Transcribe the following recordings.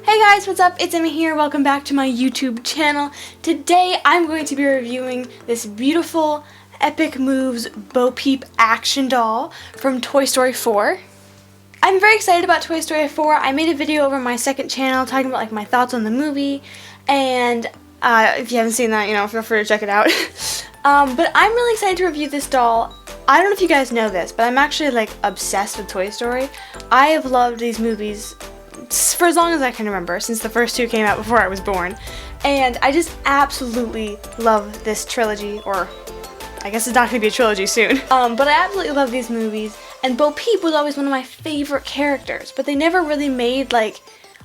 Hey guys, what's up? It's Emma here. Welcome back to my YouTube channel. Today I'm going to be reviewing this beautiful Epic Moves Bo Peep action doll from Toy Story 4. I'm very excited about Toy Story 4. I made a video over my second channel talking about like my thoughts on the movie, and if you haven't seen that, feel free to check it out. But I'm really excited to review this doll. I don't know if you guys know this, but I'm actually like obsessed with Toy Story. I have loved these movies for as long as I can remember, since the first two came out before I was born. And I just absolutely love this trilogy, or I guess it's not going to be a trilogy soon. But I absolutely love these movies, and Bo Peep was always one of my favorite characters, but they never really made like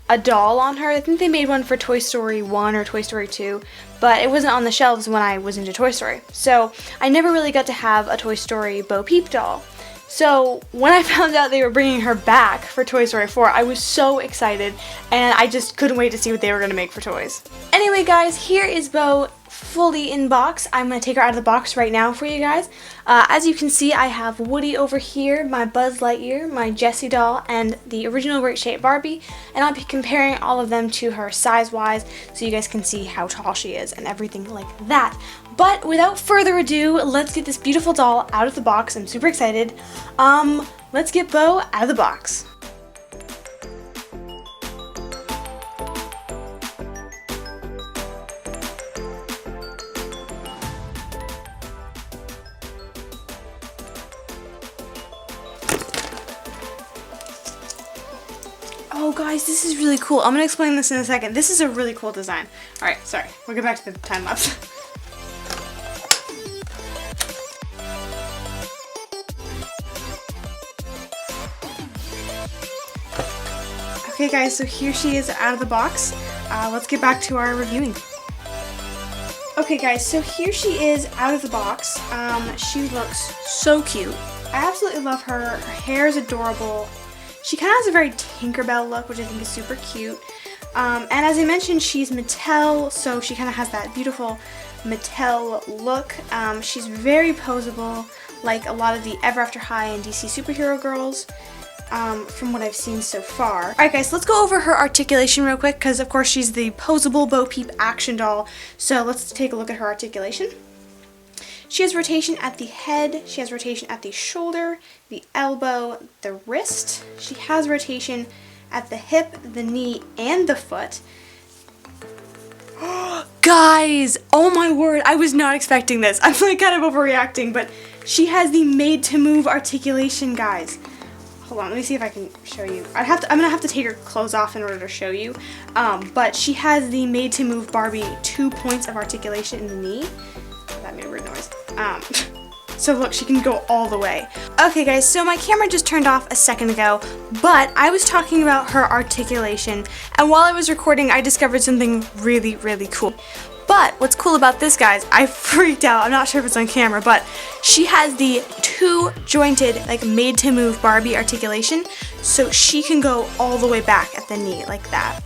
a doll on her. I think they made one for Toy Story 1 or Toy Story 2, but it wasn't on the shelves when I was into Toy Story. So I never really got to have a Toy Story Bo Peep doll. So when I found out they were bringing her back for Toy Story 4, I was so excited, and I just couldn't wait to see what they were going to make for toys. Anyway guys, here is Bo fully in box. I'm going to take her out of the box right now for you guys. As you can see, I have Woody over here, my Buzz Lightyear, my Jessie doll, and the original Great Shape Barbie, and I'll be comparing all of them to her size-wise so you guys can see how tall she is and everything like that. But without further ado, let's get this beautiful doll out of the box. I'm super excited. Let's get Bo out of the box. Oh guys, this is really cool. I'm gonna explain this in a second. This is a really cool design. Alright, sorry. We'll get back to the time lapse. Okay guys, so here she is out of the box. Let's get back to our reviewing. Okay guys, so here she is out of the box. She looks so cute. I absolutely love her. Her hair is adorable. She kind of has a very Tinkerbell look, which I think is super cute. And as I mentioned, she's Mattel, so she kind of has that beautiful Mattel look. She's very poseable, like a lot of the Ever After High and DC superhero girls. From what I've seen so far. Alright guys, let's go over her articulation real quick, because of course she's the poseable Bo Peep action doll. So let's take a look at her articulation. She has rotation at the head, she has rotation at the shoulder, the elbow, the wrist. She has rotation at the hip, the knee, and the foot. Guys, oh my word, I was not expecting this. I'm like kind of overreacting, but she has the made to move articulation, guys. Hold on, let me see if I can show you. I'm gonna have to take her clothes off in order to show you. But she has the made to move Barbie 2 points of articulation in the knee. That made a weird noise. So look, she can go all the way. Okay guys, so my camera just turned off a second ago, but I was talking about her articulation, and while I was recording, I discovered something really, really cool. But what's cool about this, guys, I freaked out. I'm not sure if it's on camera, but she has the two jointed, like made to move Barbie articulation, so she can go all the way back at the knee like that.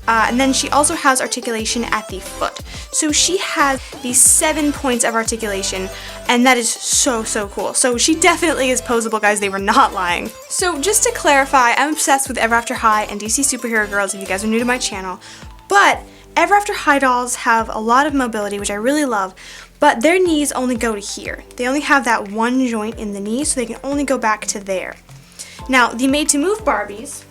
And then she also has articulation at the foot. So she has these 7 points of articulation, and that is so, so cool. So she definitely is poseable, guys. They were not lying. So just to clarify, I'm obsessed with Ever After High and DC superhero girls, if you guys are new to my channel. But Ever After High dolls have a lot of mobility, which I really love, but their knees only go to here. They only have that one joint in the knee, so they can only go back to there. Now, the Made to Move Barbies,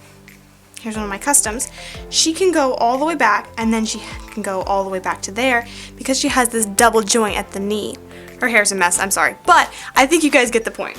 here's one of my customs, she can go all the way back, and then she can go all the way back to there because she has this double joint at the knee. Her hair's a mess, I'm sorry, but I think you guys get the point.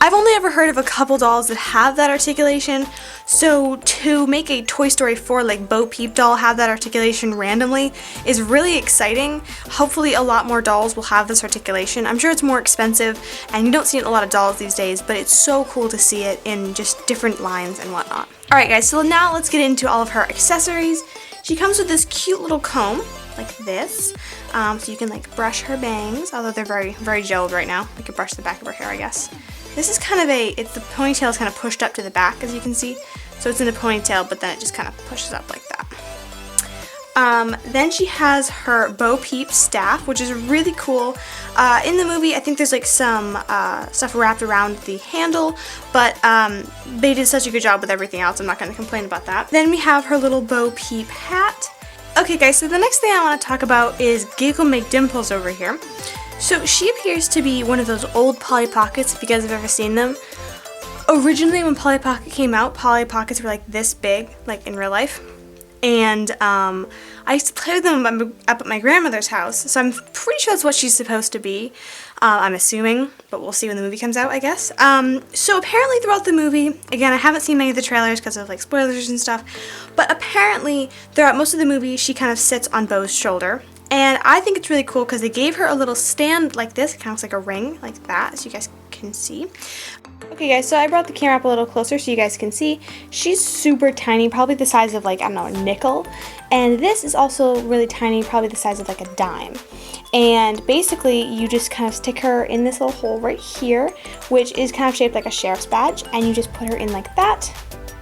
I've only ever heard of a couple dolls that have that articulation, so to make a Toy Story 4 like Bo Peep doll have that articulation randomly is really exciting. Hopefully a lot more dolls will have this articulation. I'm sure it's more expensive and you don't see it in a lot of dolls these days, but it's so cool to see it in just different lines and whatnot. Alright guys, so now let's get into all of her accessories. She comes with this cute little comb, like this, so you can like brush her bangs, although they're very, very gelled right now. You can brush the back of her hair, I guess. This is kind of the ponytail is kind of pushed up to the back, as you can see. So it's in a ponytail, but then it just kind of pushes up like that. Then she has her Bo Peep staff, which is really cool. In the movie, I think there's like some stuff wrapped around the handle, but they did such a good job with everything else. I'm not going to complain about that. Then we have her little Bo Peep hat. Okay guys, so the next thing I want to talk about is Giggle McDimples over here. So she appears to be one of those old Polly Pockets, if you guys have ever seen them. Originally when Polly Pocket came out, Polly Pockets were like this big, like in real life. And I used to play with them up at my grandmother's house, so I'm pretty sure that's what she's supposed to be. I'm assuming, but we'll see when the movie comes out, I guess. So apparently throughout the movie, again, I haven't seen many of the trailers because of like spoilers and stuff, but apparently throughout most of the movie, she kind of sits on Bo's shoulder. And I think it's really cool because they gave her a little stand like this. It kind of looks like a ring, like that, as you guys can see. Okay guys, so I brought the camera up a little closer so you guys can see. She's super tiny, probably the size of like, I don't know, a nickel. And this is also really tiny, probably the size of like a dime. And basically you just kind of stick her in this little hole right here, which is kind of shaped like a sheriff's badge. And you just put her in like that,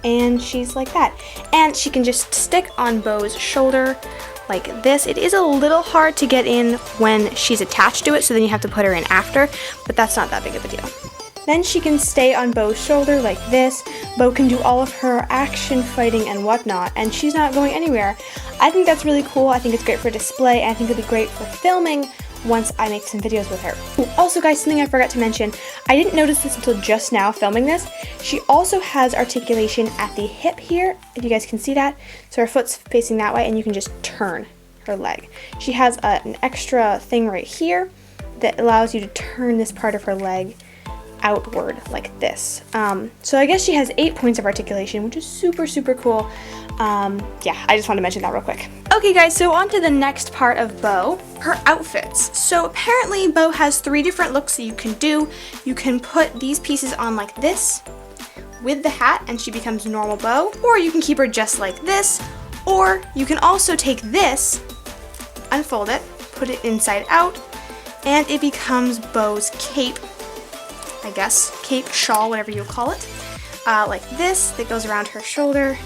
and she's like that. And she can just stick on Bo's shoulder like this. It is a little hard to get in when she's attached to it, so then you have to put her in after, but that's not that big of a deal. Then she can stay on Bo's shoulder like this. Bo can do all of her action, fighting, and whatnot, and she's not going anywhere. I think that's really cool. I think it's great for display, and I think it'll be great for filming once I make some videos with her. Ooh, also guys, something I forgot to mention, I didn't notice this until just now filming this. She also has articulation at the hip here, if you guys can see that. So her foot's facing that way, and you can just turn her leg. She has an extra thing right here that allows you to turn this part of her leg outward like this. So I guess she has 8 points of articulation, which is super cool. Yeah, I just wanted to mention that real quick. Okay guys, so on to the next part of Bo, her outfits. So apparently Bo has 3 different looks that you can do. You can put these pieces on like this with the hat and she becomes normal Bo, or you can keep her just like this, or you can also take this, unfold it, put it inside out, and it becomes Bo's cape, I guess, cape, shawl, whatever you call it, like this, that goes around her shoulder,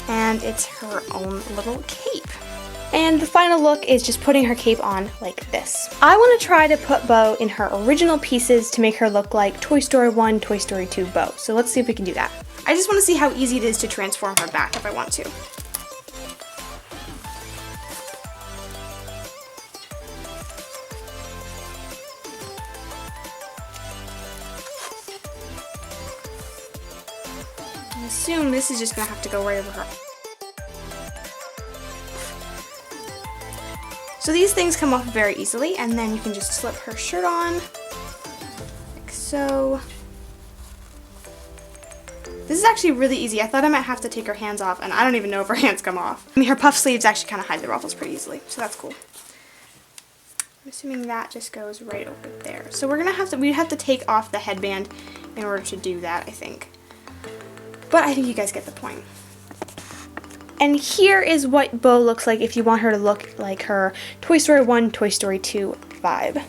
and it's her own little cape. And the final look is just putting her cape on like this. I want to try to put Bo in her original pieces to make her look like Toy Story 1, Toy Story 2 Bo, so let's see if we can do that. I just want to see how easy it is to transform her back if I want to. I assume this is just going to have to go right over her. So these things come off very easily, and then you can just slip her shirt on, like so. This is actually really easy. I thought I might have to take her hands off, and I don't even know if her hands come off. I mean, her puff sleeves actually kind of hide the ruffles pretty easily, so that's cool. I'm assuming that just goes right over there. So we'd have to take off the headband in order to do that, I think. But I think you guys get the point. And here is what Bo looks like if you want her to look like her Toy Story 1, Toy Story 2 vibe.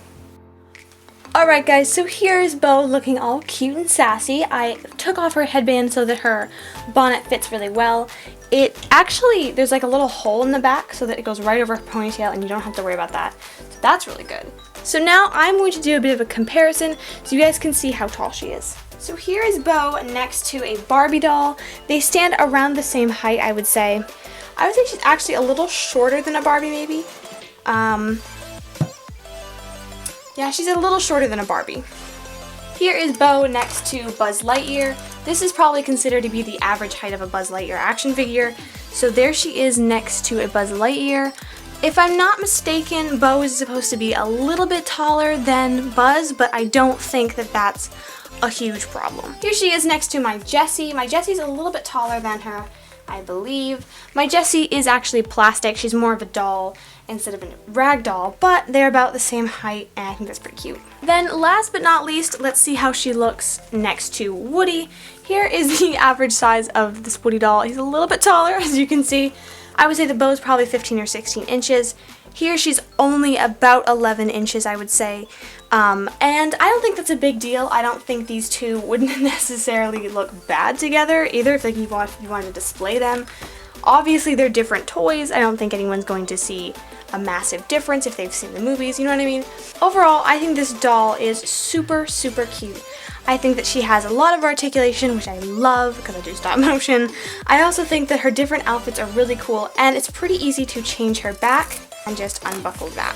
Alright guys, so here's Bo looking all cute and sassy. I took off her headband so that her bonnet fits really well. It actually, there's like a little hole in the back so that it goes right over her ponytail and you don't have to worry about that. So that's really good. So now I'm going to do a bit of a comparison so you guys can see how tall she is. So here is Bo next to a Barbie doll. They stand around the same height, I would say. I would say she's actually a little shorter than a Barbie, maybe. Yeah, she's a little shorter than a Barbie. Here is Bo next to Buzz Lightyear. This is probably considered to be the average height of a Buzz Lightyear action figure. So there she is next to a Buzz Lightyear. If I'm not mistaken, Bo is supposed to be a little bit taller than Buzz, but I don't think that that's a huge problem. Here she is next to my Jessie. My Jessie's a little bit taller than her, I believe. My Jessie is actually plastic. She's more of a doll instead of a rag doll, but they're about the same height, and I think that's pretty cute. Then last but not least, let's see how she looks next to Woody. Here is the average size of this Woody doll. He's a little bit taller, as you can see. I would say the Bo's probably 15 or 16 inches. Here she's only about 11 inches, I would say. And I don't think that's a big deal. I don't think these two wouldn't necessarily look bad together either if like you wanted to display them. Obviously, they're different toys. I don't think anyone's going to see a massive difference if they've seen the movies, you know what I mean? Overall, I think this doll is super, super cute. I think that she has a lot of articulation, which I love because I do stop motion. I also think that her different outfits are really cool, and it's pretty easy to change her back and just unbuckle that.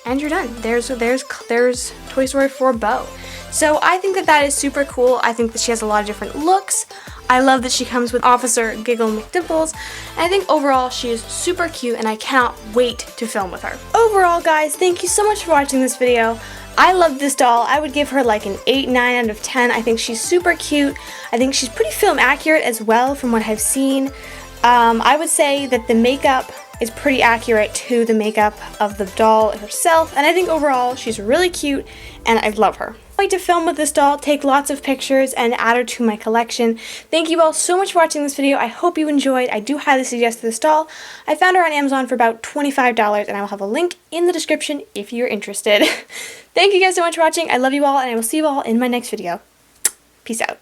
And you're done. There's Toy Story 4 Bo. So I think that is super cool. I think that she has a lot of different looks. I love that she comes with Officer Giggle McDimples, and I think overall she is super cute and I cannot wait to film with her. Overall, guys, thank you so much for watching this video. I love this doll. I would give her like an 8, 9 out of 10. I think she's super cute. I think she's pretty film accurate as well from what I've seen. I would say that the makeup is pretty accurate to the makeup of the doll herself, and I think overall she's really cute and I love her. I like to film with this doll, take lots of pictures, and add her to my collection. Thank you all so much for watching this video. I hope you enjoyed. I do highly suggest this doll. I found her on Amazon for about $25, and I will have a link in the description if you're interested. Thank you guys so much for watching. I love you all, and I will see you all in my next video. Peace out.